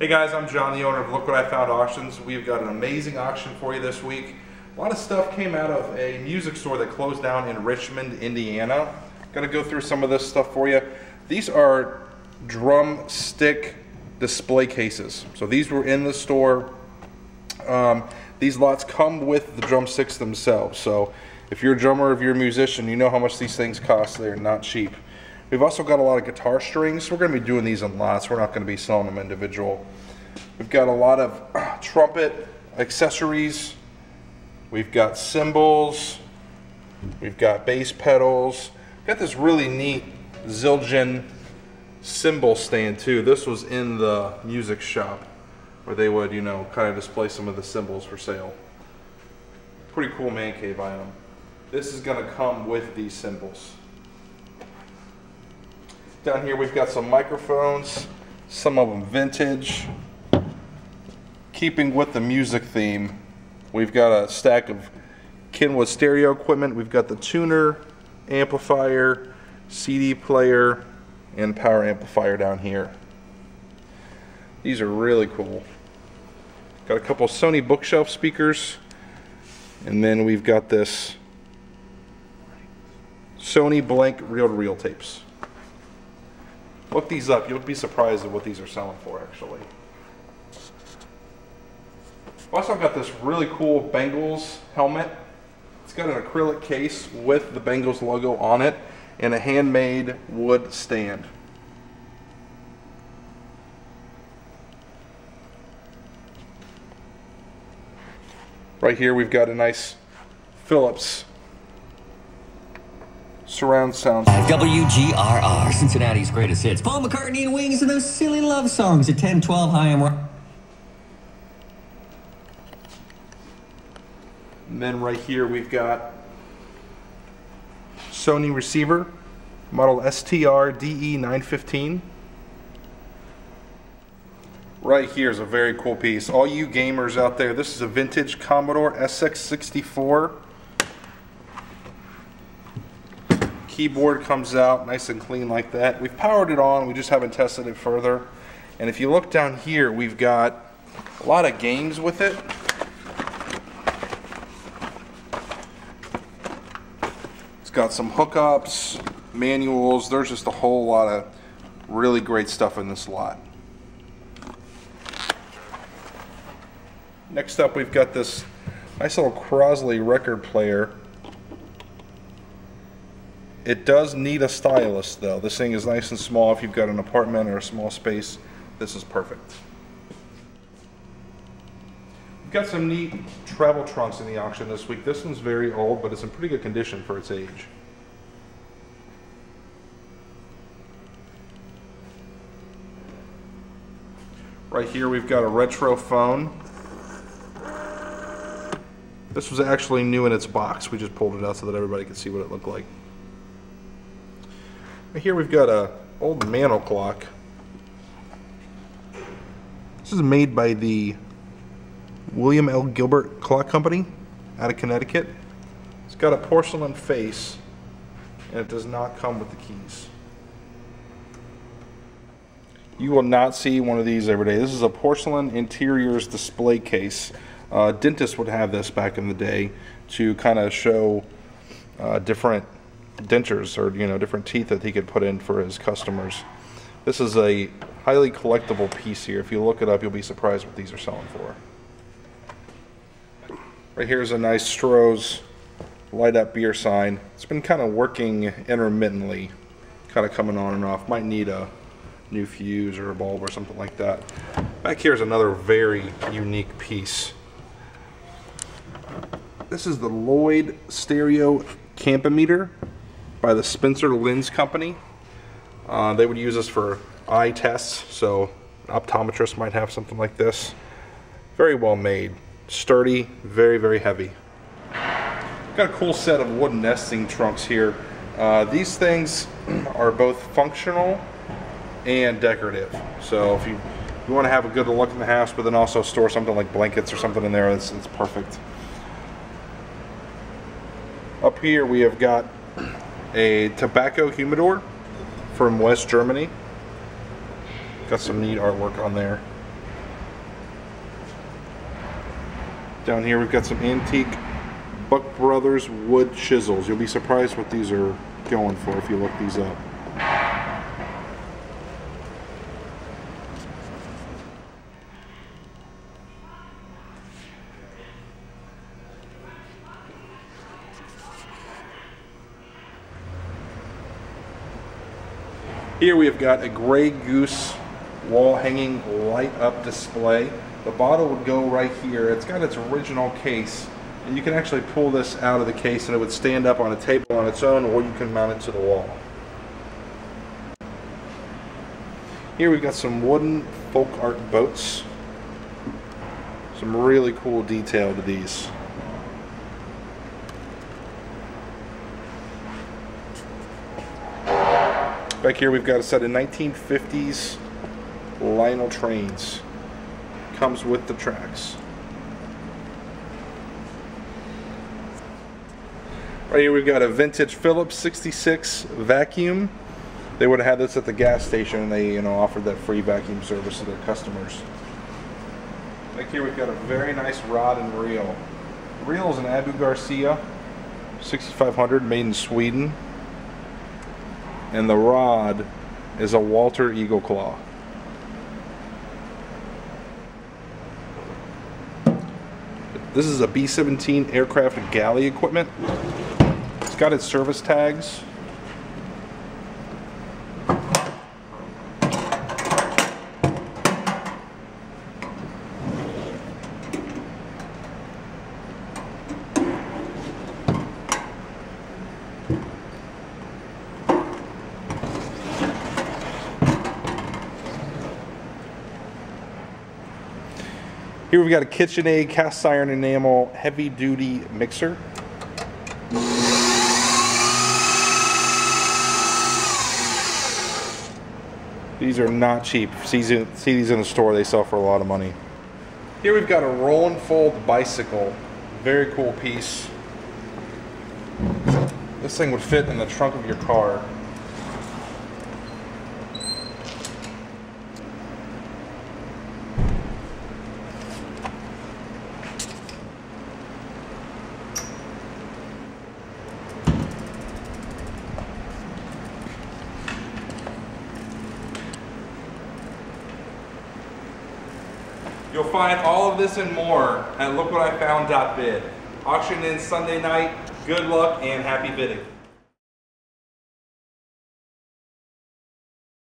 Hey guys, I'm John, the owner of Look What I Found Auctions. We've got an amazing auction for you this week. A lot of stuff came out of a music store that closed down in Richmond, Indiana. Gonna go through some of this stuff for you. These are drumstick display cases. So these were in the store. These lots come with the drumsticks themselves. So if you're a drummer, if you're a musician, you know how much these things cost. They're not cheap. We've also got a lot of guitar strings. We're going to be doing these in lots. We're not going to be selling them individual. We've got a lot of trumpet accessories. We've got cymbals. We've got bass pedals. We've got this really neat Zildjian cymbal stand too. This was in the music shop where they would, you know, kind of display some of the cymbals for sale. Pretty cool man cave item. This is going to come with these cymbals. Down here we've got some microphones, some of them vintage. Keeping with the music theme, we've got a stack of Kenwood stereo equipment. We've got the tuner, amplifier, CD player, and power amplifier down here. These are really cool. Got a couple Sony bookshelf speakers, and then we've got this Sony blank reel-to-reel tapes. Look these up. You'll be surprised at what these are selling for, actually. Also got this really cool Bengals helmet. It's got an acrylic case with the Bengals logo on it and a handmade wood stand. Right here we've got a nice Philips surround sound. WGRR, Cincinnati's greatest hits. Paul McCartney and Wings and those silly love songs at 10:12. Hi, And then right here we've got Sony receiver, model STR DE915. Right here is a very cool piece. All you gamers out there, this is a vintage Commodore SX64. Keyboard comes out nice and clean like that. We've powered it on, we just haven't tested it further. And if you look down here, we've got a lot of games with it. It's got some hookups, manuals. There's just a whole lot of really great stuff in this lot. Next up, we've got this nice little Crosley record player. It does need a stylus though. This thing is nice and small. If you've got an apartment or a small space, this is perfect. We've got some neat travel trunks in the auction this week. This one's very old, but it's in pretty good condition for its age. Right here we've got a retro phone. This was actually new in its box. We just pulled it out so that everybody could see what it looked like. Right here we've got a old mantel clock. This is made by the William L. Gilbert Clock Company out of Connecticut. It's got a porcelain face and it does not come with the keys. You will not see one of these every day. This is a porcelain interiors display case. Dentists would have this back in the day to kind of show different dentures or, you know, different teeth that he could put in for his customers. This is a highly collectible piece here. If you look it up, you'll be surprised what these are selling for. Right here is a nice Stroh's light up beer sign. It's been kind of working intermittently, kind of coming on and off. Might need a new fuse or a bulb or something like that. Back here is another very unique piece. This is the Lloyd stereo campometer by the Spencer Lens Company. They would use this for eye tests, so an optometrist might have something like this. Very well made, sturdy, very, very heavy. Got a cool set of wooden nesting trunks here. These things are both functional and decorative. So if you want to have a good look in the house, but then also store something like blankets or something in there, it's perfect. Up here we have got a tobacco humidor from West Germany. Got some neat artwork on there. Down here we've got some antique Buck Brothers wood chisels. You'll be surprised what these are going for if you look these up. Here we have got a Grey Goose wall hanging light up display. The bottle would go right here. It's got its original case, and you can actually pull this out of the case and it would stand up on a table on its own, or you can mount it to the wall. Here we've got some wooden folk art boats. Some really cool detail to these. Back here we've got a set of 1950s Lionel trains. Comes with the tracks. Right here we've got a vintage Phillips 66 vacuum. They would have had this at the gas station, and they offered that free vacuum service to their customers. Back here we've got a very nice rod and reel. The reel is an Abu Garcia 6500 made in Sweden. And the rod is a Walter Eagle Claw. This is a B-17 aircraft galley equipment. It's got its service tags. Here we've got a KitchenAid cast iron enamel heavy duty mixer. These are not cheap. See these in the store, they sell for a lot of money. Here we've got a roll and fold bicycle. Very cool piece. This thing would fit in the trunk of your car. You'll find all of this and more at lookwhatifound.bid. Auction ends Sunday night. Good luck and happy bidding.